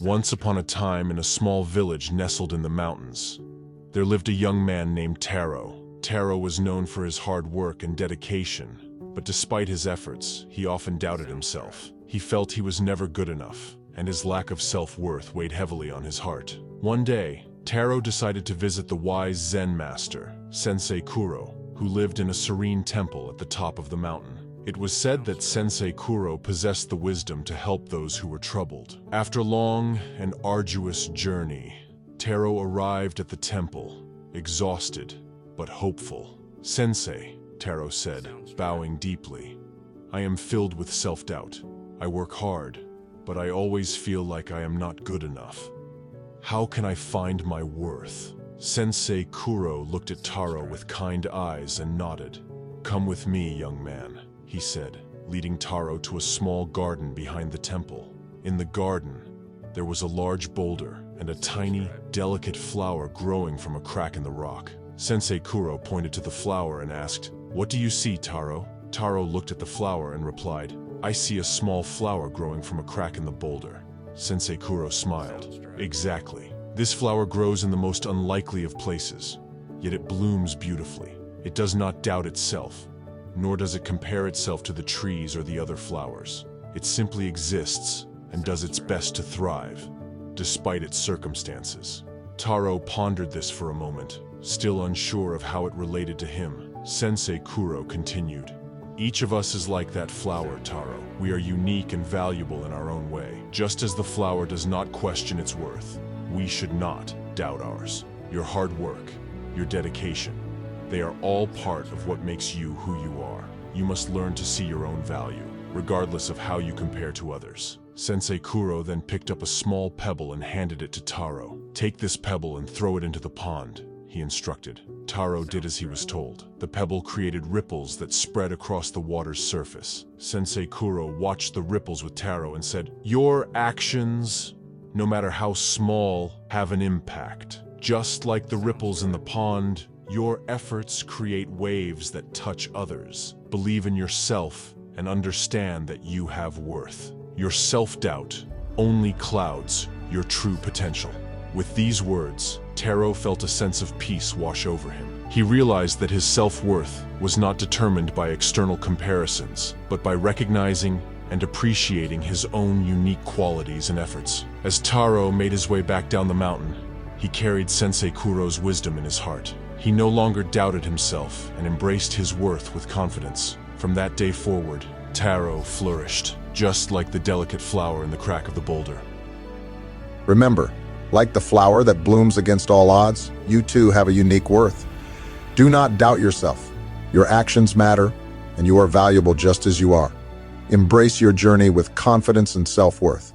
Once upon a time, in a small village nestled in the mountains, there lived a young man named Taro. Taro was known for his hard work and dedication, but despite his efforts, he often doubted himself. He felt he was never good enough, and his lack of self-worth weighed heavily on his heart. One day, Taro decided to visit the wise Zen master, Sensei Kuro, who lived in a serene temple at the top of the mountain. It was said that Sensei Kuro possessed the wisdom to help those who were troubled. After a long and arduous journey, Taro arrived at the temple, exhausted but hopeful. "Sensei," Taro said, bowing deeply, "I am filled with self-doubt. I work hard, but I always feel like I am not good enough. How can I find my worth?" Sensei Kuro looked at Taro with kind eyes and nodded. "Come with me, young man," he said, leading Taro to a small garden behind the temple. In the garden, there was a large boulder and a tiny, delicate flower growing from a crack in the rock. Sensei Kuro pointed to the flower and asked, "What do you see, Taro?" Taro looked at the flower and replied, "I see a small flower growing from a crack in the boulder." Sensei Kuro smiled. "Exactly. This flower grows in the most unlikely of places, yet it blooms beautifully. It does not doubt itself, nor does it compare itself to the trees or the other flowers. It simply exists and does its best to thrive, despite its circumstances." Taro pondered this for a moment, still unsure of how it related to him. Sensei Kuro continued, "Each of us is like that flower, Taro. We are unique and valuable in our own way. Just as the flower does not question its worth, we should not doubt ours. Your hard work, your dedication, they are all part of what makes you who you are. You must learn to see your own value, regardless of how you compare to others." Sensei Kuro then picked up a small pebble and handed it to Taro. "Take this pebble and throw it into the pond," he instructed. Taro did as he was told. The pebble created ripples that spread across the water's surface. Sensei Kuro watched the ripples with Taro and said, "Your actions, no matter how small, have an impact. Just like the ripples in the pond, your efforts create waves that touch others. Believe in yourself and understand that you have worth. Your self-doubt only clouds your true potential." With these words, Taro felt a sense of peace wash over him. He realized that his self-worth was not determined by external comparisons, but by recognizing and appreciating his own unique qualities and efforts. As Taro made his way back down the mountain, he carried Sensei Kuro's wisdom in his heart. He no longer doubted himself and embraced his worth with confidence. From that day forward, Taro flourished, just like the delicate flower in the crack of the boulder. Remember, like the flower that blooms against all odds, you too have a unique worth. Do not doubt yourself. Your actions matter, and you are valuable just as you are. Embrace your journey with confidence and self-worth.